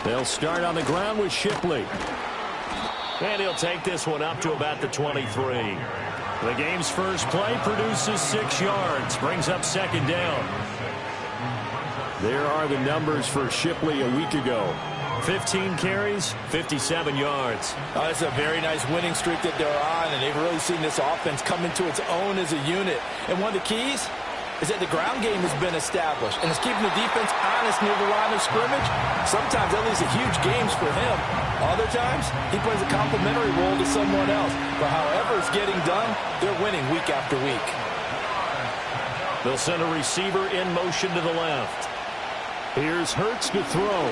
They'll start on the ground with Shipley. And he'll take this one up to about the 23. The game's first play produces 6 yards. Brings up second down. There are the numbers for Shipley a week ago. 15 carries, 57 yards. Oh, it's a very nice winning streak that they're on, and they've really seen this offense come into its own as a unit. And one of the keys is that the ground game has been established, and it's keeping the defense honest near the line of scrimmage. Sometimes that leads to huge games for him. Other times, he plays a complementary role to someone else. But however it's getting done, they're winning week after week. They'll send a receiver in motion to the left. Here's Hurts to throw.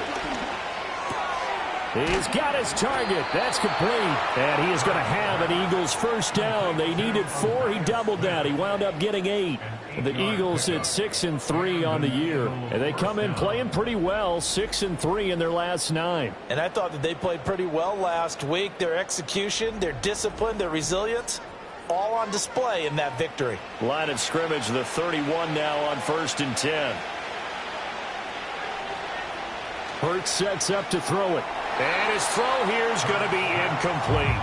He's got his target. That's complete. And he is going to have an Eagles first down. They needed 4. He doubled that. He wound up getting 8. The Eagles at 6-3 on the year. And they come in playing pretty well, 6-3 in their last 9. And I thought that they played pretty well last week. Their execution, their discipline, their resilience, all on display in that victory. Line of scrimmage, the 31 now on 1st and 10. Hurts sets up to throw it. And his throw here is going to be incomplete.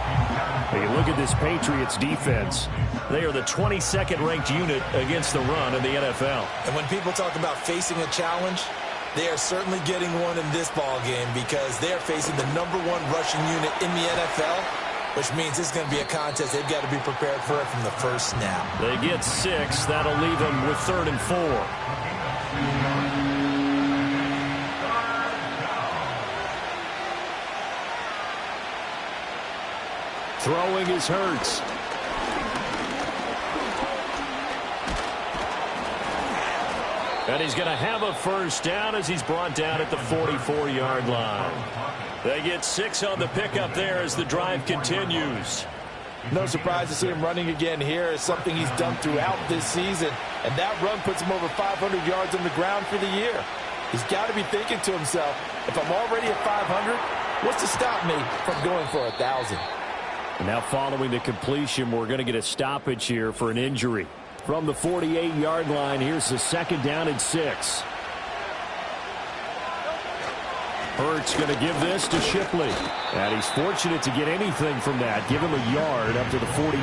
You look at this Patriots defense. They are the 22nd ranked unit against the run in the NFL. And when people talk about facing a challenge, they are certainly getting one in this ball game because they're facing the #1 rushing unit in the NFL, which means it's going to be a contest they've got to be prepared for it from the first snap. They get 6. That'll leave them with 3rd and 4. Throwing is Hurts. And he's going to have a first down as he's brought down at the 44-yard line. They get 6 on the pickup there as the drive continues. No surprise to see him running again here. It's something he's done throughout this season. And that run puts him over 500 yards on the ground for the year. He's got to be thinking to himself, if I'm already at 500, what's to stop me from going for 1,000? And now following the completion, we're going to get a stoppage here for an injury. From the 48-yard line, here's the 2nd down and 6. Hurts going to give this to Shipley. And he's fortunate to get anything from that. Give him a yard up to the 49.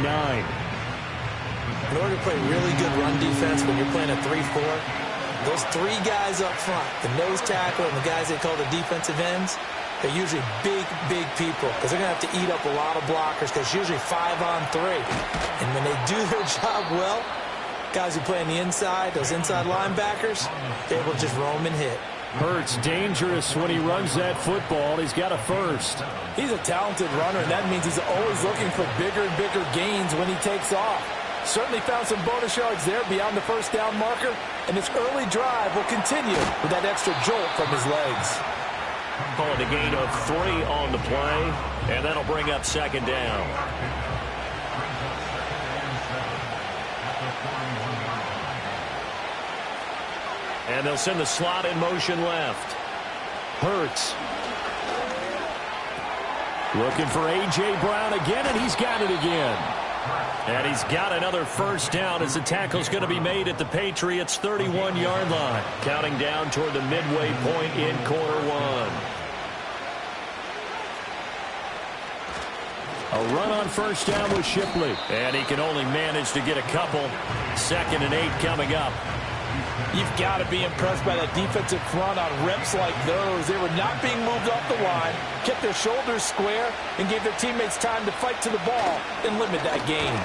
In order to play really good run defense when you're playing a 3-4, those 3 guys up front, the nose tackle and the guys they call the defensive ends, they're usually big, big people because they're going to have to eat up a lot of blockers because it's usually 5-on-3. And when they do their job well, guys who play on the inside, those inside linebackers, they're able to just roam and hit. Hurts dangerous when he runs that football. He's got a first. He's a talented runner, and that means he's always looking for bigger and bigger gains when he takes off. Certainly found some bonus yards there beyond the first down marker, and this early drive will continue with that extra jolt from his legs. Calling a gain of 3 on the play, and that'll bring up 2nd down. And they'll send the slot in motion left. Hurts. Looking for A.J. Brown again, and he's got it again. And he's got another first down as the tackle's going to be made at the Patriots' 31-yard line. Counting down toward the midway point in quarter 1. A run on first down with Shipley. And he can only manage to get a couple. 2nd and 8 coming up. You've got to be impressed by that defensive front on reps like those. They were not being moved off the line, kept their shoulders square, and gave their teammates time to fight to the ball and limit that gain.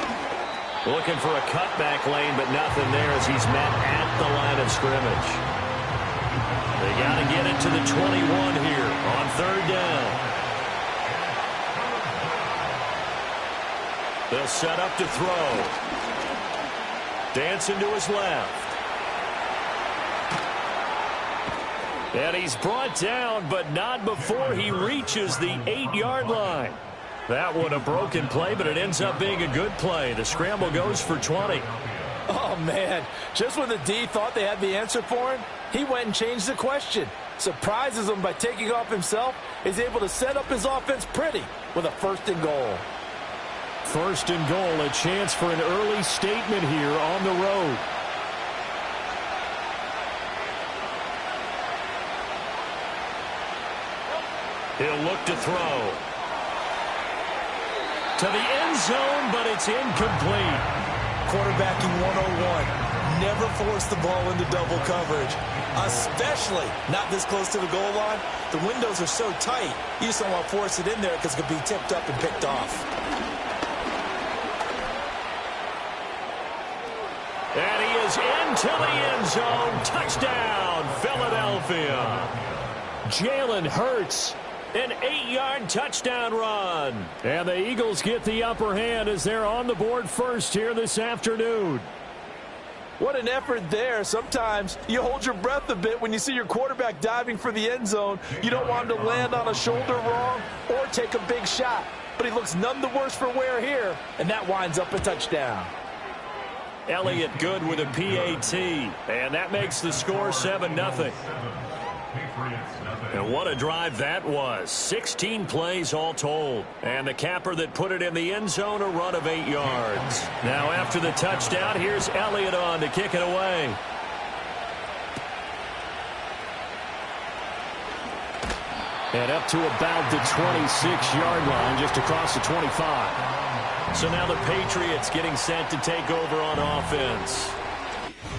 Looking for a cutback lane, but nothing there as he's met at the line of scrimmage. They got to get it to the 21 here on 3rd down. They'll set up to throw. Dancing to his left. And he's brought down, but not before he reaches the 8-yard line. That one a broken play, but it ends up being a good play. The scramble goes for 20. Oh, man. Just when the D thought they had the answer for him, he went and changed the question. Surprises him by taking off himself. Is able to set up his offense pretty with a 1st and goal. 1st and goal, a chance for an early statement here on the road. He'll look to throw. To the end zone, but it's incomplete. Quarterbacking 101. Never force the ball into double coverage, especially not this close to the goal line. The windows are so tight, you just don't want to force it in there because it could be tipped up and picked off. And he is into the end zone. Touchdown, Philadelphia. Jalen Hurts. An 8-yard touchdown run. And the Eagles get the upper hand as they're on the board first here this afternoon. What an effort there. Sometimes you hold your breath a bit when you see your quarterback diving for the end zone. You don't want him to land on a shoulder wrong or take a big shot. But he looks none the worse for wear here, and that winds up a touchdown. Elliott good with a PAT, and that makes the score 7-0. And what a drive that was. 16 plays all told. And the capper that put it in the end zone, a run of 8 yards. Now after the touchdown, here's Elliott on to kick it away. And up to about the 26-yard line, just across the 25. So now the Patriots getting set to take over on offense.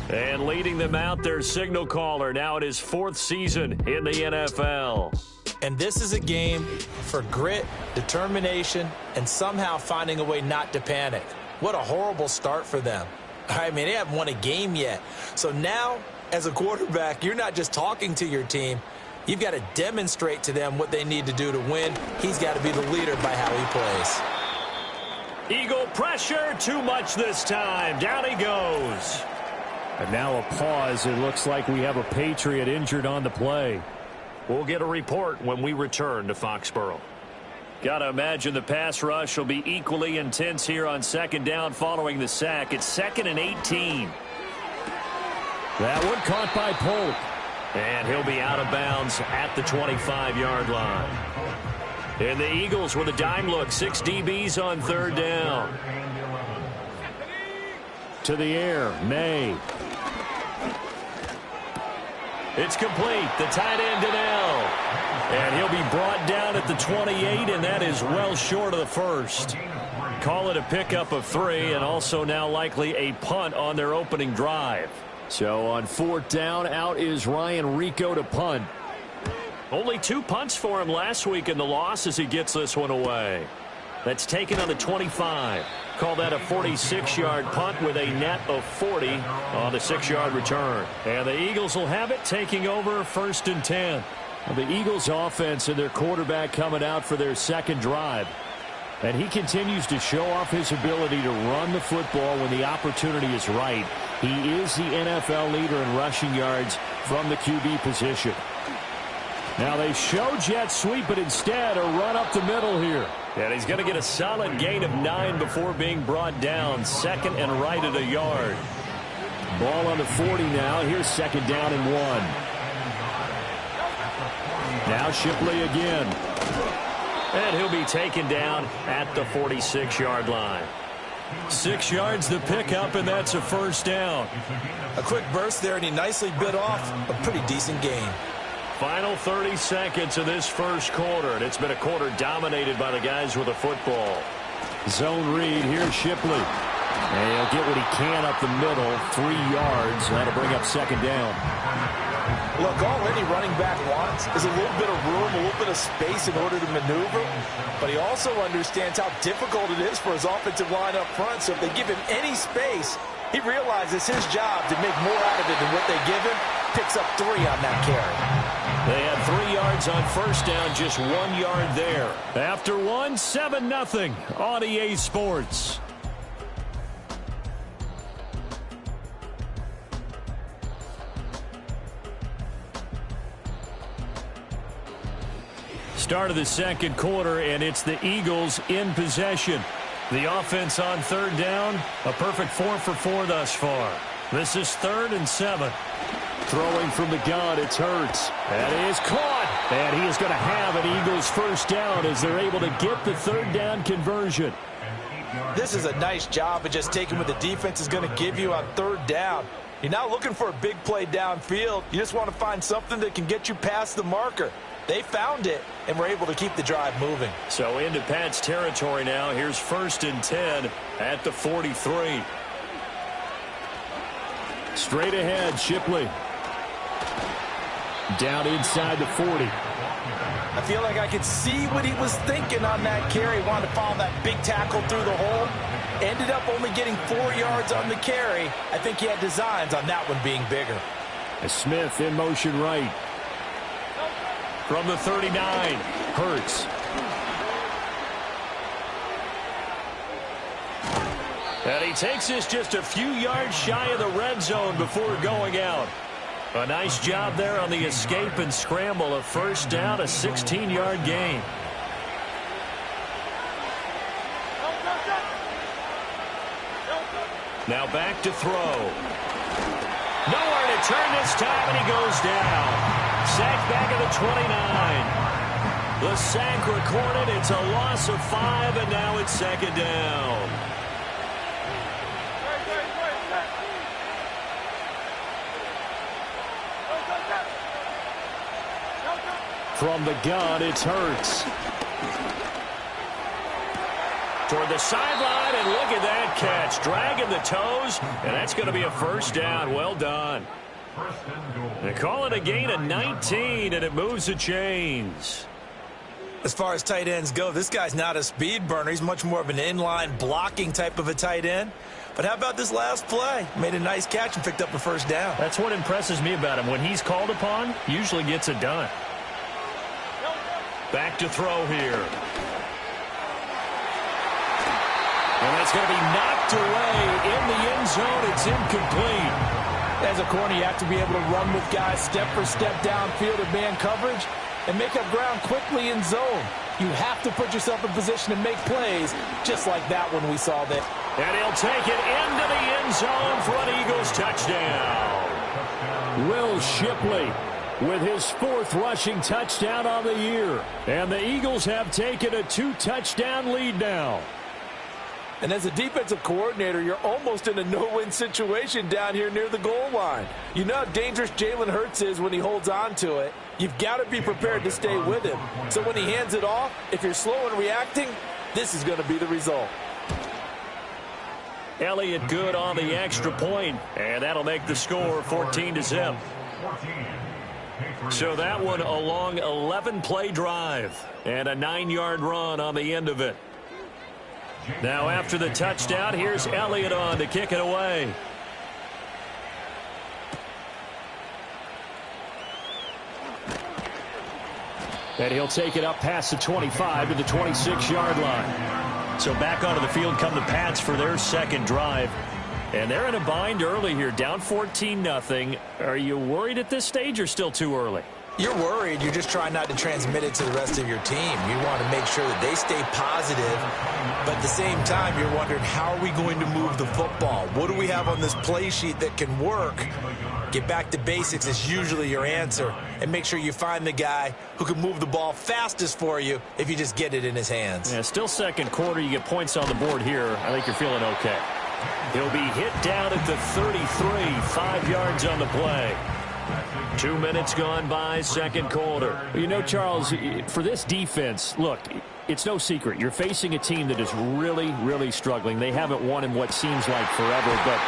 And leading them out, their signal caller, now in his 4th season in the NFL. And this is a game for grit, determination, and somehow finding a way not to panic. What a horrible start for them. I mean, they haven't won a game yet. So now, as a quarterback, you're not just talking to your team. You've got to demonstrate to them what they need to do to win. He's got to be the leader by how he plays. Eagle pressure, too much this time. Down he goes. And now a pause. It looks like we have a Patriot injured on the play. We'll get a report when we return to Foxborough. Got to imagine the pass rush will be equally intense here on 2nd down following the sack. It's 2nd and 18. That one caught by Polk. And he'll be out of bounds at the 25-yard line. And the Eagles with a dime look. 6 DBs on 3rd down. To the air, May. It's complete. The tight end to Nell. And he'll be brought down at the 28, and that is well short of the first. Call it a pickup of 3, and also now likely a punt on their opening drive. So on 4th down, out is Ryan Rico to punt. Only 2 punts for him last week in the loss as he gets this one away. That's taken on the 25. Call that a 46-yard punt with a net of 40 on the 6-yard return. And the Eagles will have it, taking over 1st and 10. Well, the Eagles offense and their quarterback coming out for their 2nd drive. And he continues to show off his ability to run the football when the opportunity is right. He is the NFL leader in rushing yards from the QB position. Now they show jet sweep, but instead a run up the middle here. And he's going to get a solid gain of 9 before being brought down. 2nd and right at a yard. Ball on the 40 now. Here's 2nd down and 1. Now Shipley again. And he'll be taken down at the 46-yard line. 6 yards the pickup, and that's a 1st down. A quick burst there, and he nicely bit off a pretty decent gain. Final 30 seconds of this first quarter, and it's been a quarter dominated by the guys with the football. Zone read, here's Shipley. And he'll get what he can up the middle, 3 yards. That'll bring up 2nd down. Look, all any running back wants is a little bit of room, a little bit of space in order to maneuver. But he also understands how difficult it is for his offensive line up front. So if they give him any space, he realizes his job to make more out of it than what they give him. Picks up 3 on that carry. They had 3 yards on 1st down, just 1 yard there. After 1, 7-0 on EA Sports. Start of the 2nd quarter, and it's the Eagles in possession. The offense on 3rd down, a perfect 4 for 4 thus far. This is 3rd and 7. Throwing from the gun, it's Hurts. And he is caught. And he is going to have an Eagles 1st down as they're able to get the 3rd down conversion. This is a nice job of just taking what the defense is going to give you on 3rd down. You're not looking for a big play downfield. You just want to find something that can get you past the marker. They found it and were able to keep the drive moving. So into Pat's territory now. Here's 1st and 10 at the 43. Straight ahead, Shipley. Down inside the 40. I feel like I could see what he was thinking on that carry. Wanted to follow that big tackle through the hole. Ended up only getting 4 yards on the carry. I think he had designs on that one being bigger. Smith in motion right. From the 39, Hurts. And he takes this just a few yards shy of the red zone before going out. A nice job there on the escape and scramble. A first down, a 16-yard gain. Now back to throw. Nowhere to turn this time, and he goes down. Sacked back at the 29. The sack recorded. It's a loss of 5, and now it's 2nd down. From the gun, it's Hurts. Toward the sideline, and look at that catch. Dragging the toes, and that's going to be a first down. Well done. They call it a gain of 19, and it moves the chains. As far as tight ends go, this guy's not a speed burner. He's much more of an inline blocking type of a tight end. But how about this last play? Made a nice catch and picked up a first down. That's what impresses me about him. When he's called upon, usually gets it done. Back to throw here. And that's going to be knocked away in the end zone. It's incomplete. As a corner, you have to be able to run with guys step for step downfield in man coverage and make up ground quickly in zone. You have to put yourself in position to make plays, just like that one we saw there. And he'll take it into the end zone for an Eagles touchdown. Will Shipley with his 4th rushing touchdown on the year. And the Eagles have taken a 2-touchdown lead now. And as a defensive coordinator, you're almost in a no-win situation down here near the goal line. You know how dangerous Jalen Hurts is when he holds on to it. You've got to be prepared to stay with him. So when he hands it off, if you're slow in reacting, this is going to be the result. Elliott good on the extra point, and that'll make the score 14-0. So that one a long 11-play drive and a 9-yard run on the end of it. Now after the touchdown, here's Elliott on to kick it away. And he'll take it up past the 25 to the 26-yard line. So back onto the field come the Pats for their 2nd drive. And they're in a bind early here, down 14-0. Are you worried at this stage or still too early? You're worried. You're just trying not to transmit it to the rest of your team. You want to make sure that they stay positive, but at the same time, you're wondering, how are we going to move the football? What do we have on this play sheet that can work? Get back to basics is usually your answer, and make sure you find the guy who can move the ball fastest for you if you just get it in his hands. Yeah, still 2nd quarter. You get points on the board here. I think you're feeling okay. He'll be hit down at the 33, 5 yards on the play. 2 minutes gone by, 2nd quarter. You know, Charles, for this defense, look, it's no secret. You're facing a team that is really, really struggling. They haven't won in what seems like forever, but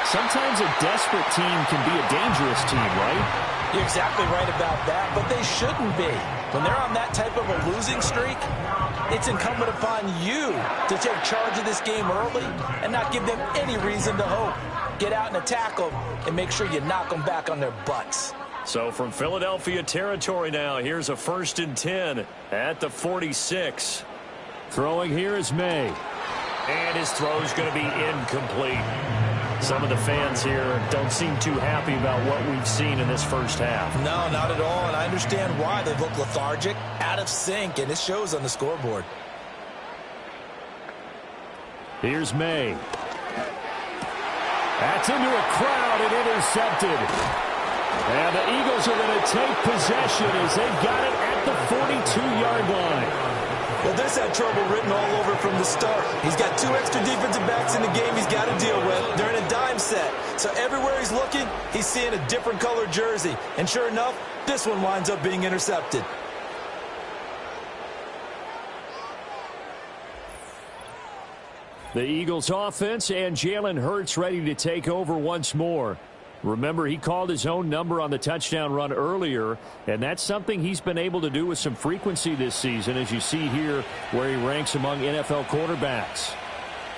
sometimes a desperate team can be a dangerous team, right? You're exactly right about that, but they shouldn't be. When they're on that type of a losing streak, it's incumbent upon you to take charge of this game early and not give them any reason to hope. Get out and attack them and make sure you knock them back on their butts. So from Philadelphia territory now, here's a 1st and 10 at the 46. Throwing here is May. And his throw's going to be incomplete. Some of the fans here don't seem too happy about what we've seen in this first half. No, not at all, and I understand why. They look lethargic, out of sync, and it shows on the scoreboard. Here's May. That's into a crowd and intercepted. And the Eagles are going to take possession as they've got it at the 42-yard line. Well, this had trouble written all over from the start. He's got 2 extra defensive backs in the game he's got to deal with. They're in a dime set. So everywhere he's looking, he's seeing a different color jersey. And sure enough, this one winds up being intercepted. The Eagles offense and Jalen Hurts ready to take over once more. Remember, he called his own number on the touchdown run earlier, and that's something he's been able to do with some frequency this season, as you see here where he ranks among NFL quarterbacks.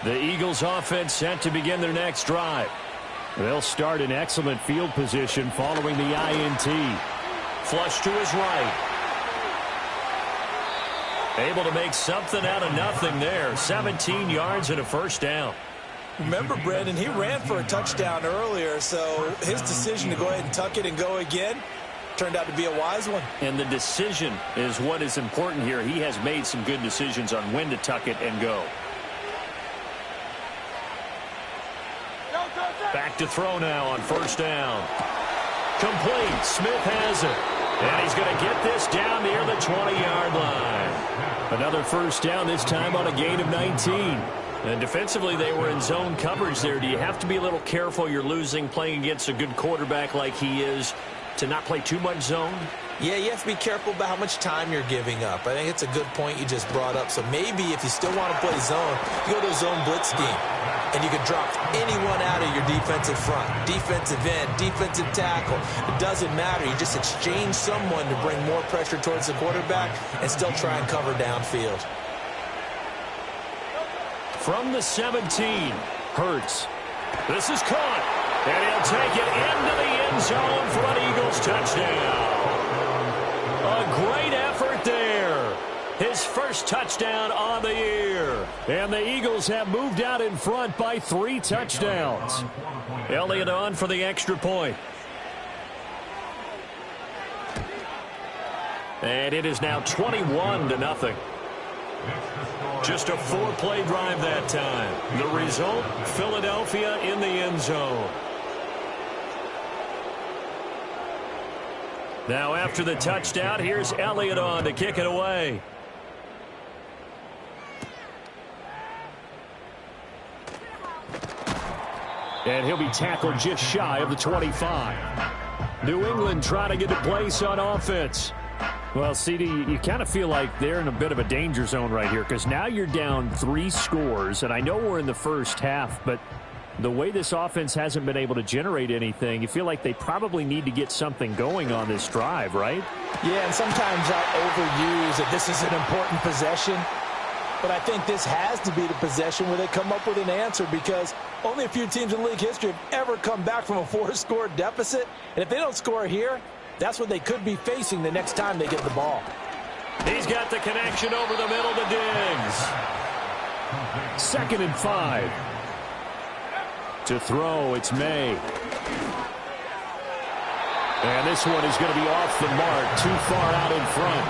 The Eagles offense set to begin their next drive. They'll start in excellent field position following the INT. Flush to his right. Able to make something out of nothing there. 17 yards and a first down. Remember, Brandon, he ran for a touchdown earlier, so his decision to go ahead and tuck it and go again turned out to be a wise one. And the decision is what is important here. He has made some good decisions on when to tuck it and go. Back to throw now on first down. Complete. Smith has it. And he's going to get this down near the 20-yard line. Another first down, this time on a gain of 19. And defensively, they were in zone coverage there. Do you have to be a little careful? You're losing playing against a good quarterback like he is to not play too much zone? Yeah, you have to be careful about how much time you're giving up. I think it's a good point you just brought up. So maybe if you still want to play zone, you go to a zone blitz scheme. And you can drop anyone out of your defensive front. Defensive end, defensive tackle. It doesn't matter. You just exchange someone to bring more pressure towards the quarterback and still try and cover downfield. From the 17, Hurts. This is caught. And he'll take it into the end zone for an Eagles touchdown. A great effort there. His first touchdown on the year. And the Eagles have moved out in front by 3 touchdowns. Elliott on for the extra point. And it is now 21-0. Just a 4-play drive that time. The result, Philadelphia in the end zone. Now after the touchdown, here's Elliott on to kick it away. And he'll be tackled just shy of the 25. New England trying to get a place on offense. Well, CD, you kind of feel like they're in a bit of a danger zone right here because now you're down 3 scores, and I know we're in the first half, but the way this offense hasn't been able to generate anything, you feel like they probably need to get something going on this drive, right? Yeah, and sometimes I overuse that this is an important possession. But I think this has to be the possession where they come up with an answer because only a few teams in league history have ever come back from a 4-score deficit. And if they don't score here, that's what they could be facing the next time they get the ball. He's got the connection over the middle to Diggs. 2nd and 5. To throw, it's May. And this one is going to be off the mark, too far out in front.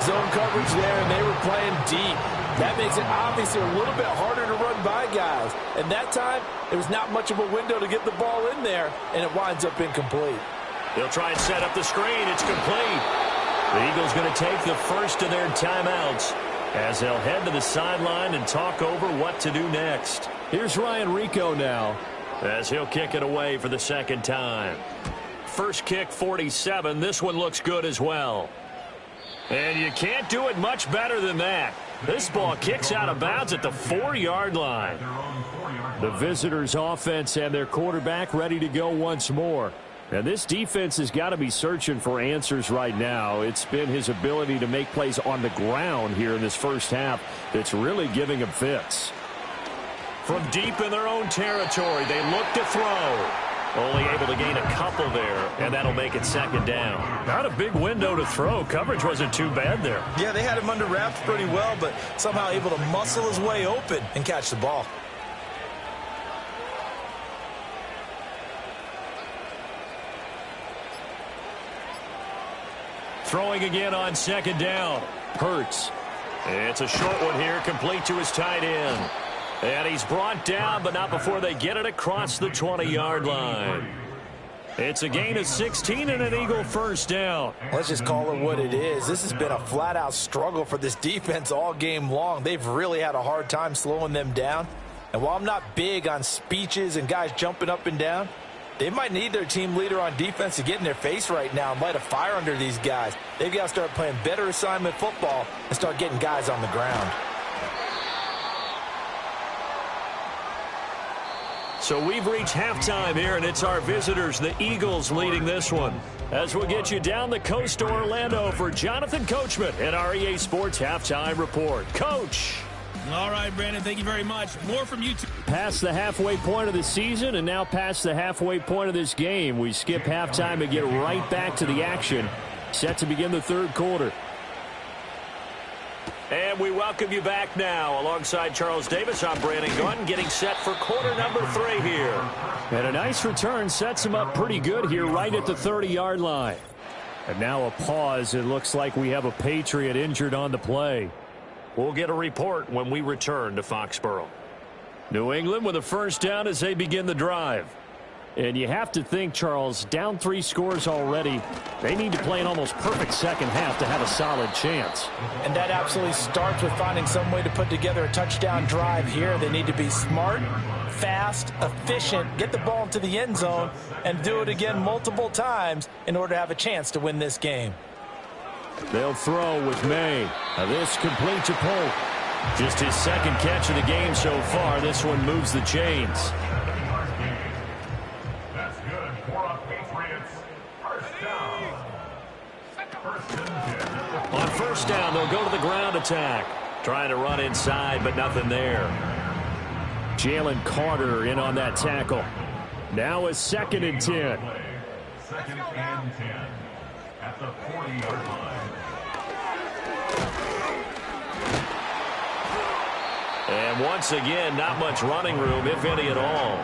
Zone coverage there, and they were playing deep. That makes it obviously a little bit harder to run by guys. And that time, there was not much of a window to get the ball in there, and it winds up incomplete. They'll try and set up the screen. It's complete. The Eagles going to take the first of their timeouts as they'll head to the sideline and talk over what to do next. Here's Ryan Rico now as he'll kick it away for the 2nd time. First kick, 47. This one looks good as well. And you can't do it much better than that. This ball kicks out of bounds at the 4-yard line. The visitors' offense and their quarterback ready to go once more. And this defense has got to be searching for answers right now. It's been his ability to make plays on the ground here in this first half that's really giving him fits. From deep in their own territory, they look to throw. Only able to gain a couple there, and that'll make it 2nd down. Not a big window to throw. Coverage wasn't too bad there. Yeah, they had him under wraps pretty well, but somehow able to muscle his way open and catch the ball. Throwing again on 2nd down. Hurts. It's a short one here, complete to his tight end. And he's brought down, but not before they get it across the 20-yard line. It's a gain of 16 and an Eagle first down. Let's just call it what it is. This has been a flat-out struggle for this defense all game long. They've really had a hard time slowing them down. And while I'm not big on speeches and guys jumping up and down, they might need their team leader on defense to get in their face right now and light a fire under these guys. They've got to start playing better assignment football and start getting guys on the ground. So we've reached halftime here, and it's our visitors, the Eagles, leading this one. As we'll get you down the coast to Orlando for Jonathan Coachman at our EA Sports Halftime Report. Coach. All right, Brandon, thank you very much. More from you. Past the halfway point of the season and now past the halfway point of this game. We skip halftime and get right back to the action. Set to begin the third quarter. And we welcome you back now. Alongside Charles Davis, I'm Brandon Gunn, getting set for quarter number 3 here. And a nice return sets him up pretty good here right at the 30-yard line. And now a pause. It looks like we have a Patriot injured on the play. We'll get a report when we return to Foxborough. New England with a first down as they begin the drive. And you have to think, Charles, down 3 scores already. They need to play an almost perfect second half to have a solid chance. And that absolutely starts with finding some way to put together a touchdown drive here. They need to be smart, fast, efficient, get the ball into the end zone, and do it again multiple times in order to have a chance to win this game. They'll throw with May. Now this complete to Polk. Just his second catch of the game so far. This one moves the chains. On first down, they'll go to the ground attack. Trying to run inside, but nothing there. Jalen Carter in on that tackle. Now a 2nd and 10. 2nd and 10 at the 40-yard line. And once again, not much running room, if any at all.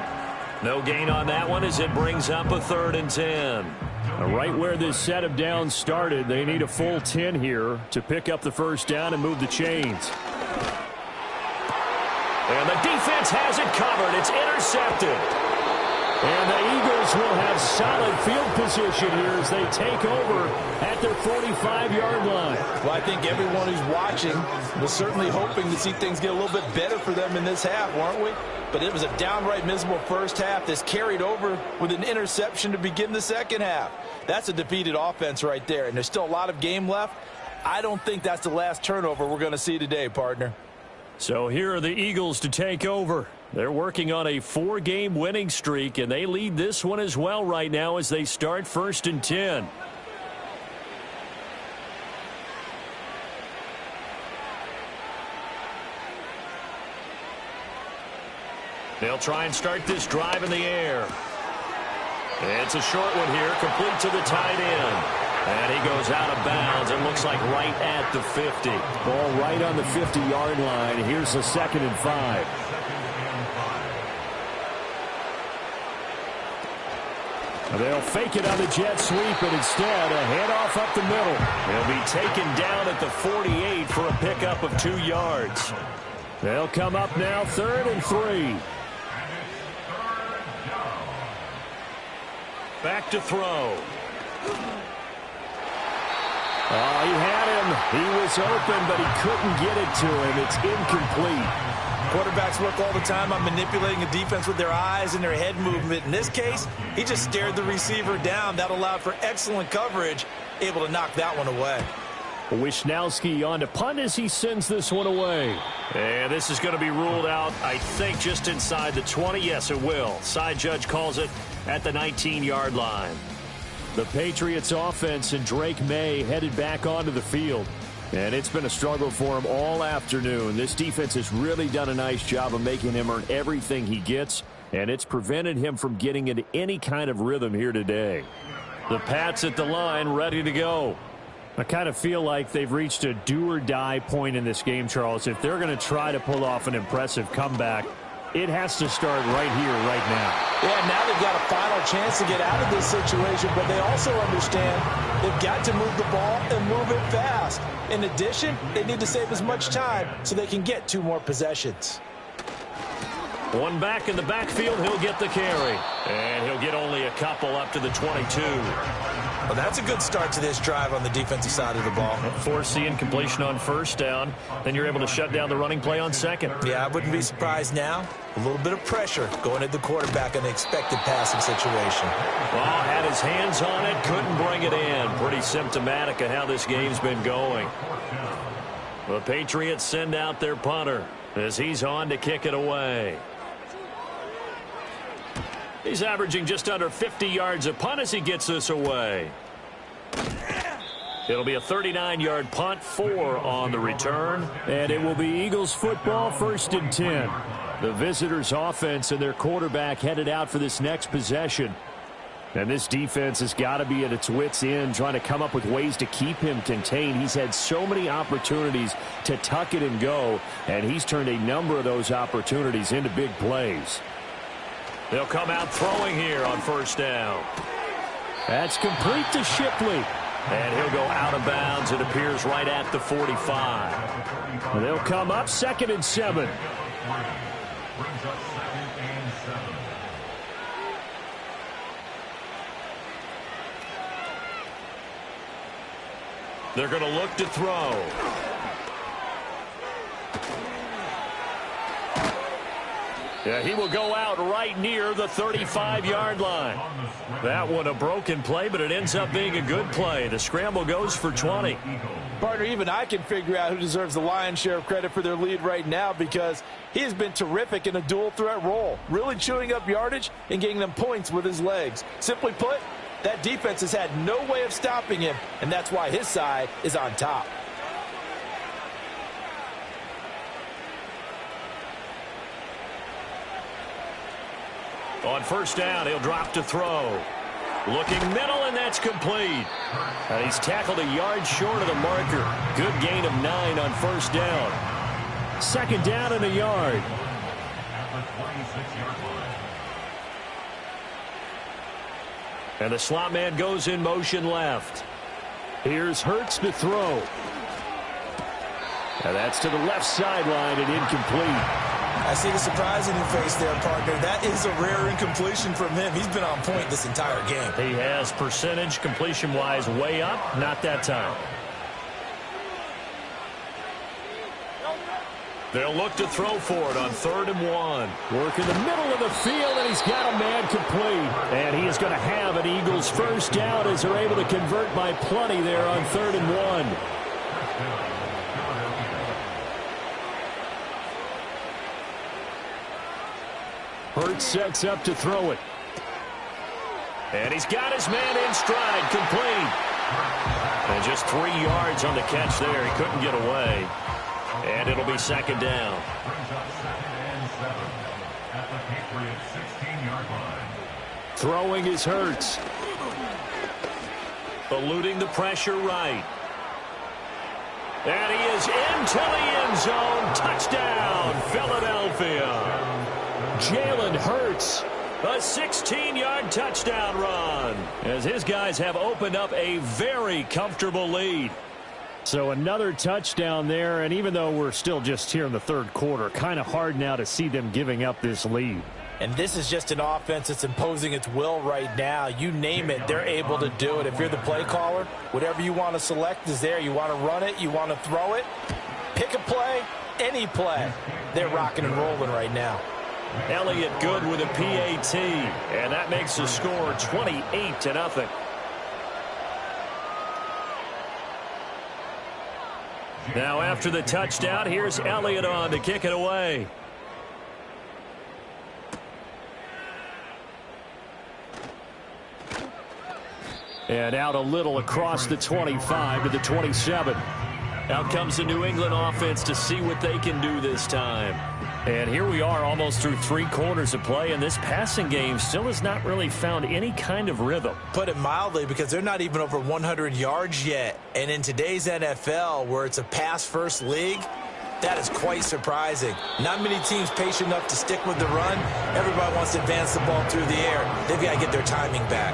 No gain on that one as it brings up a 3rd and 10. Right where this set of downs started, they need a full 10 here to pick up the first down and move the chains. And the defense has it covered. It's intercepted. And the Eagles will have solid field position here as they take over at their 45-yard line. Well, I think everyone who's watching was certainly hoping to see things get a little bit better for them in this half, weren't we? But it was a downright miserable first half. This carried over with an interception to begin the second half. That's a defeated offense right there, and there's still a lot of game left. I don't think that's the last turnover we're going to see today, partner. So here are the Eagles to take over. They're working on a 4-game winning streak, and they lead this one as well right now as they start 1st and 10. They'll try and start this drive in the air. It's a short one here, complete to the tight end. And he goes out of bounds. It looks like right at the 50. Ball right on the 50-yard line. Here's a 2nd and 5. They'll fake it on the jet sweep, and instead a handoff up the middle. He'll be taken down at the 48 for a pickup of 2 yards. They'll come up now 3rd and 3. Back to throw. Oh, he had him. He was open, but he couldn't get it to him. It's incomplete. Quarterbacks work all the time on manipulating a defense with their eyes and their head movement. In this case, he just stared the receiver down. That allowed for excellent coverage, able to knock that one away. Wisnowski on to punt as he sends this one away. And this is going to be ruled out, I think, just inside the 20. Yes, it will. Side judge calls it at the 19-yard line. The Patriots offense and Drake May headed back onto the field. And it's been a struggle for him all afternoon. This defense has really done a nice job of making him earn everything he gets, and it's prevented him from getting into any kind of rhythm here today. The Pats at the line, ready to go. I kind of feel like they've reached a do-or-die point in this game, Charles. If they're going to try to pull off an impressive comeback, it has to start right here, right now. Yeah, now they've got a final chance to get out of this situation, but they also understand they've got to move the ball and move it fast. In addition, they need to save as much time so they can get 2 more possessions. One back in the backfield, he'll get the carry. And he'll get only a couple up to the 22. Well, that's a good start to this drive on the defensive side of the ball. Force the incompletion on first down. Then you're able to shut down the running play on second. Yeah, I wouldn't be surprised now. A little bit of pressure going at the quarterback in the expected passing situation. Well, had his hands on it, couldn't bring it in. Pretty symptomatic of how this game's been going. The Patriots send out their punter as he's on to kick it away. He's averaging just under 50 yards a punt as he gets this away. It'll be a 39-yard punt, 4 on the return. And it will be Eagles football, 1st and 10. The visitors' offense and their quarterback headed out for this next possession. And this defense has got to be at its wits' end, trying to come up with ways to keep him contained. He's had so many opportunities to tuck it and go, and he's turned a number of those opportunities into big plays. They'll come out throwing here on 1st down. That's complete to Shipley. And he'll go out of bounds. It appears right at the 45. They'll come up 2nd and 7. Brings up 2nd and 7. They're going to look to throw. Yeah, he will go out right near the 35-yard line. That one a broken play, but it ends up being a good play. The scramble goes for 20. Partner, even I can figure out who deserves the lion's share of credit for their lead right now, because he has been terrific in a dual threat role, really chewing up yardage and getting them points with his legs. Simply put, that defense has had no way of stopping him, and that's why his side is on top. On 1st down, he'll drop to throw. Looking middle, and that's complete. And he's tackled a yard short of the marker. Good gain of 9 on 1st down. 2nd down and a yard. At the 26-yard line. And the slot man goes in motion left. Here's Hurts to throw. And that's to the left sideline and incomplete. I see the surprise in your face there, partner. That is a rare incompletion from him. He's been on point this entire game. He has percentage completion-wise way up. Not that time. They'll look to throw for it on 3rd and 1. Work in the middle of the field, and he's got a man complete. And he is going to have an Eagles 1st down as they're able to convert by plenty there on 3rd and 1. Hurts sets up to throw it. And he's got his man in stride, complete. And just 3 yards on the catch there. He couldn't get away. And it'll be 2nd down. Brings up 2nd and 7 at the Patriots 16-yard line. Throwing is Hurts. Eluding the pressure right. And he is into the end zone. Touchdown, Philadelphia. Jalen Hurts. A 16-yard touchdown run as his guys have opened up a very comfortable lead. So another touchdown there, and even though we're still just here in the 3rd quarter, kind of hard now to see them giving up this lead. And this is just an offense that's imposing its will right now. You name it, they're able to do it. If you're the play caller, whatever you want to select is there. You want to run it, you want to throw it, pick a play, any play. They're rocking and rolling right now. Elliott good with a PAT, and that makes the score 28-0. Now after the touchdown, here's Elliott on to kick it away. And out a little across the 25 to the 27. Out comes the New England offense to see what they can do this time. And here we are almost through 3 quarters of play, and this passing game still has not really found any kind of rhythm. Put it mildly, because they're not even over 100 yards yet. And in today's NFL, where it's a pass-first league, that is quite surprising. Not many teams patient enough to stick with the run. Everybody wants to advance the ball through the air. They've got to get their timing back.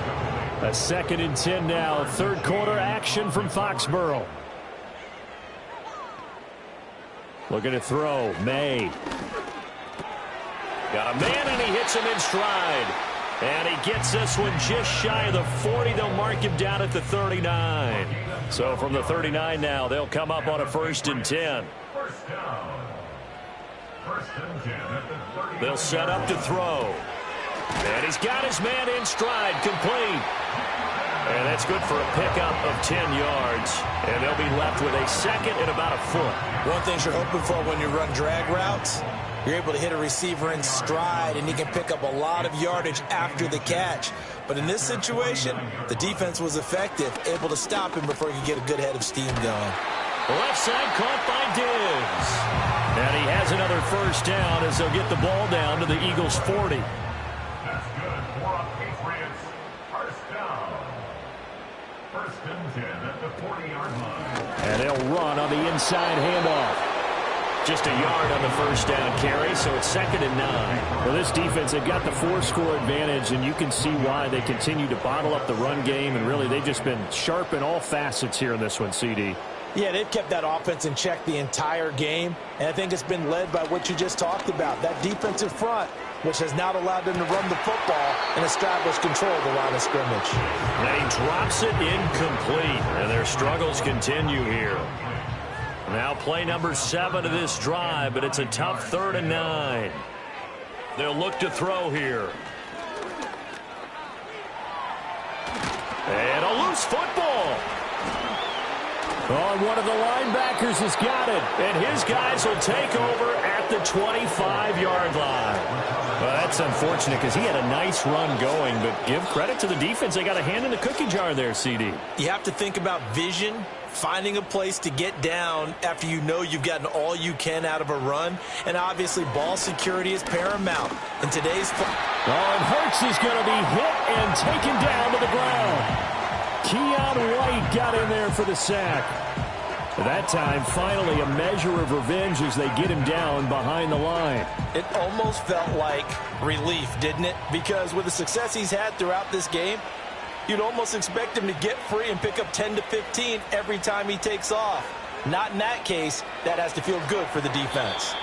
A 2nd and 10 now. 3rd quarter action from Foxborough. Looking to throw. May. Got a man, and he hits him in stride. And he gets this one just shy of the 40. They'll mark him down at the 39. So from the 39 now, they'll come up on a 1st and 10. First down. 1st and 10 at the 30. They'll set up to throw. And he's got his man in stride, complete. And that's good for a pickup of 10 yards. And they'll be left with a 2nd and about a foot. One thing you're hoping for when you run drag routes You're able to hit a receiver in stride, and he can pick up a lot of yardage after the catch. But in this situation, the defense was effective, able to stop him before he could get a good head of steam going. Left side caught by Diggs. And he has another first down as they'll get the ball down to the Eagles' 40. That's good for a Patriots first down. First and 10 at the 40-yard line. And they'll run on the inside handoff. Just a yard on the first down carry, so it's 2nd and 9. Well, this defense, they've got the 4-score advantage, and you can see why they continue to bottle up the run game, and really they've just been sharp in all facets here in this one, CD. Yeah, they've kept that offense in check the entire game, and I think it's been led by what you just talked about, that defensive front, which has not allowed them to run the football and establish control of the line of scrimmage. And he drops it incomplete, and their struggles continue here. Now play number 7 of this drive, but it's a tough 3rd and 9. They'll look to throw here. And a loose football. Oh, one of the linebackers has got it, and his guys will take over at the 25-yard line. Well, that's unfortunate because he had a nice run going, but give credit to the defense. They got a hand in the cookie jar there, CD. You have to think about vision, finding a place to get down after you know you've gotten all you can out of a run, and obviously ball security is paramount in today's play. Oh, and Hurts is going to be hit and taken down to the ground. Keon White got in there for the sack. That time, finally, a measure of revenge as they get him down behind the line. It almost felt like relief, didn't it? Because with the success he's had throughout this game, you'd almost expect him to get free and pick up 10 to 15 every time he takes off. Not in that case. That has to feel good for the defense.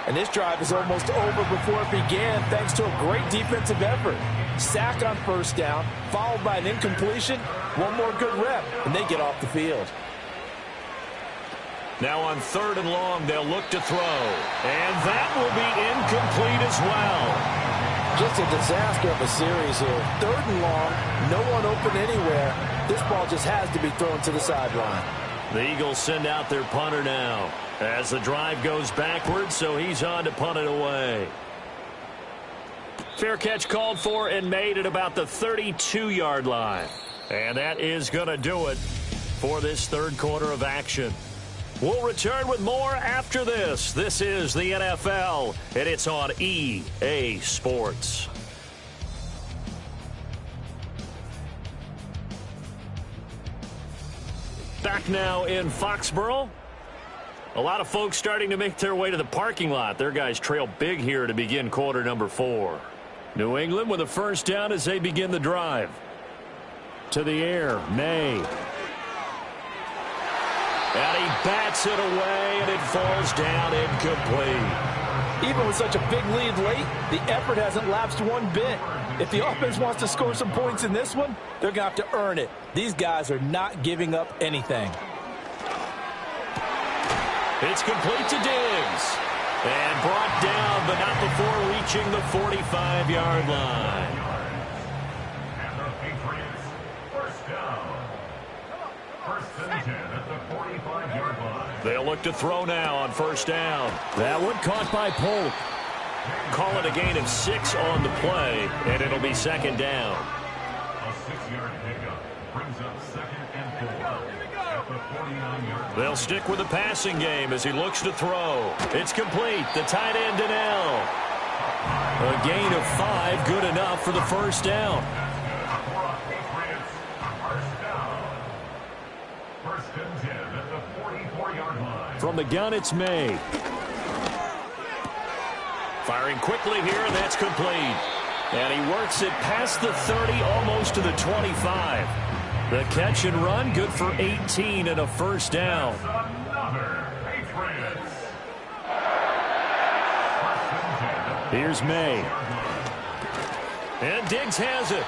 And this drive is almost over before it began thanks to a great defensive effort. Sack on first down, followed by an incompletion, one more good rep, and they get off the field. Now on 3rd and long, they'll look to throw. And that will be incomplete as well. Just a disaster of a series here. 3rd and long, no one open anywhere. This ball just has to be thrown to the sideline. The Eagles send out their punter now as the drive goes backwards, so he's on to punt it away. Fair catch called for and made at about the 32-yard line. And that is going to do it for this 3rd quarter of action. We'll return with more after this. This is the NFL, and it's on EA Sports. Back now in Foxborough. A lot of folks starting to make their way to the parking lot. Their guys trail big here to begin quarter number 4. New England with a first down as they begin the drive. To the air, May. And he bats it away, and it falls down incomplete. Even with such a big lead late, the effort hasn't lapsed one bit. If the offense wants to score some points in this one, they're going to have to earn it. These guys are not giving up anything. It's complete to Diggs. And brought down, but not before reaching the 45-yard line. And the Patriots first down. First and 10 at the 45-yard line. They'll look to throw now on first down. That one caught by Polk. Call it a gain of 6 on the play, and it'll be 2nd down. A 6-yard pickup brings up 2nd and 4 at the 49-yard line. They'll stick with the passing game as he looks to throw. It's complete. The tight end, Donnell. A gain of 5, good enough for the first down. For a Patriots first down. First and 10 at the 44-yard line. From the gun, it's May. Firing quickly here, and that's complete. And he works it past the 30, almost to the 25. The catch and run, good for 18 and a first down. Another Patriots. Here's May. And Diggs has it.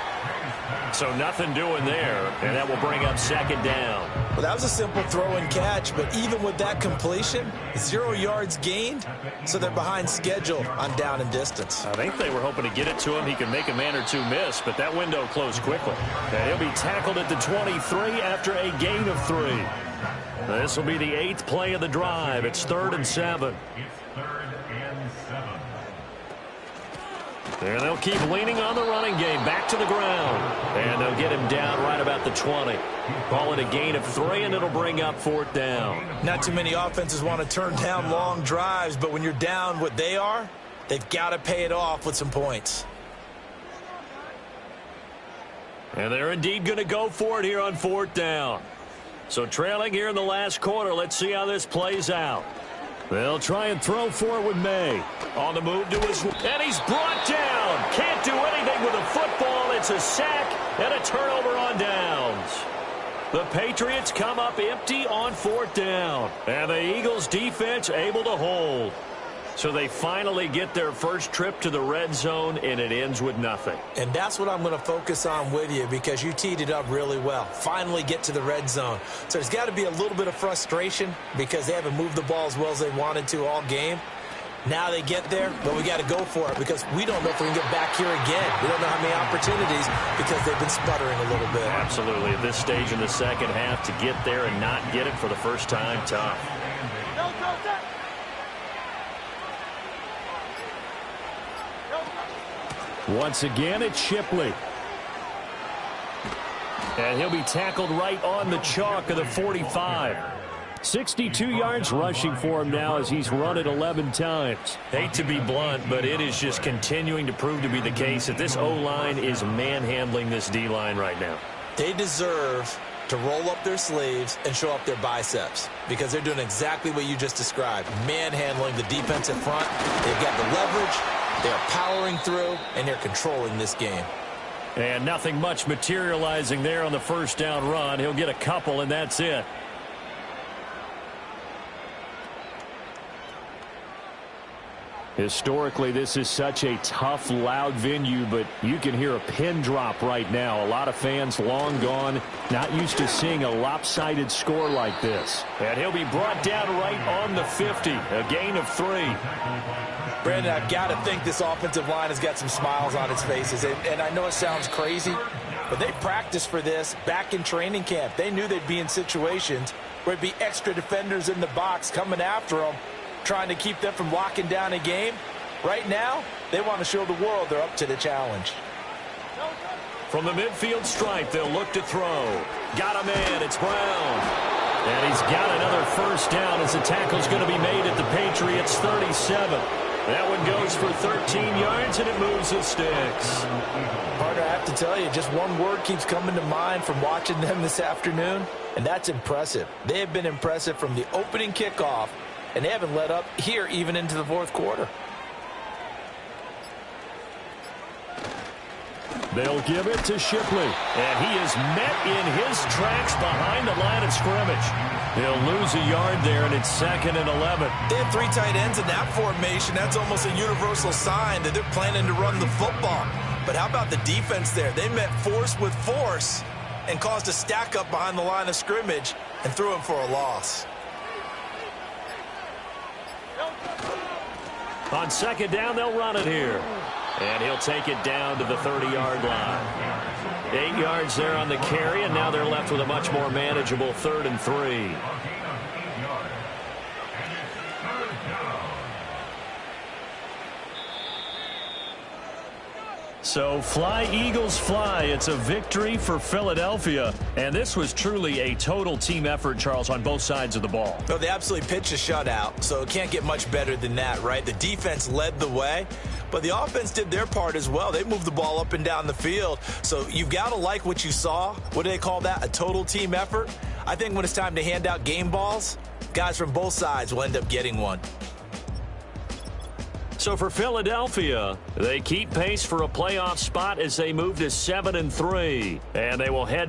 So nothing doing there, and that will bring up 2nd down. Well, that was a simple throw and catch, but even with that completion, 0 yards gained, so they're behind schedule on down and distance. I think they were hoping to get it to him. He could make a man or two miss, but that window closed quickly. And he'll be tackled at the 23 after a gain of 3. This will be the 8th play of the drive. It's 3rd and 7. It's 3rd and 7. And they'll keep leaning on the running game. Back to the ground. And they'll get him down right about the 20. Call it a gain of 3, and it'll bring up 4th down. Not too many offenses want to turn down long drives, but when you're down what they are, they've got to pay it off with some points. And they're indeed going to go for it here on 4th down. So trailing here in the last quarter, let's see how this plays out. They'll try and throw for it with May. On the move to his... And he's brought down. Can't do anything with a football. It's a sack and a turnover on downs. The Patriots come up empty on 4th down. And the Eagles defense able to hold. So they finally get their first trip to the red zone, and it ends with nothing. And that's what I'm going to focus on with you because you teed it up really well. Finally get to the red zone. So there's got to be a little bit of frustration because they haven't moved the ball as well as they wanted to all game. Now they get there, but we got to go for it because we don't know if we can get back here again. We don't know how many opportunities because they've been sputtering a little bit. Absolutely. At this stage in the second half, to get there and not get it for the first time, tough. Once again, it's Shipley. And he'll be tackled right on the chalk of the 45. 62 yards rushing for him now as he's run it 11 times. Hate to be blunt, but it is just continuing to prove to be the case that this O-line is manhandling this D-line right now. They deserve to roll up their sleeves and show up their biceps because they're doing exactly what you just described, manhandling the defensive front. They've got the leverage. They are powering through, and they're controlling this game. And nothing much materializing there on the first down run. He'll get a couple, and that's it. Historically, this is such a tough, loud venue, but you can hear a pin drop right now. A lot of fans long gone, not used to seeing a lopsided score like this. And he'll be brought down right on the 50, a gain of 3. Brandon, I've got to think this offensive line has got some smiles on its faces. And I know it sounds crazy, but they practiced for this back in training camp. They knew they'd be in situations where it'd be extra defenders in the box coming after them, trying to keep them from locking down a game. Right now, they want to show the world they're up to the challenge. From the midfield stripe, they'll look to throw. Got a man, it's Brown. And he's got another first down as the tackle's going to be made at the Patriots 37. That one goes for 13 yards, and it moves the sticks. Partner, I have to tell you, just one word keeps coming to mind from watching them this afternoon, and that's impressive. They have been impressive from the opening kickoff, and they haven't let up here even into the fourth quarter. They'll give it to Shipley. And he is met in his tracks behind the line of scrimmage. He'll lose a yard there, and it's 2nd and 11. They have 3 tight ends in that formation. That's almost a universal sign that they're planning to run the football. But how about the defense there? They met force with force and caused a stack up behind the line of scrimmage and threw him for a loss. On 2nd down, they'll run it here. And he'll take it down to the 30-yard line. 8 yards there on the carry, and now they're left with a much more manageable 3rd and 3. So fly, Eagles, fly. It's a victory for Philadelphia. And this was truly a total team effort, Charles, on both sides of the ball. No, they absolutely pitched a shutout, so it can't get much better than that, right? The defense led the way, but the offense did their part as well. They moved the ball up and down the field. So you've got to like what you saw. What do they call that? A total team effort? I think when it's time to hand out game balls, guys from both sides will end up getting one. So for Philadelphia, they keep pace for a playoff spot as they move to 7 and 3, and they will head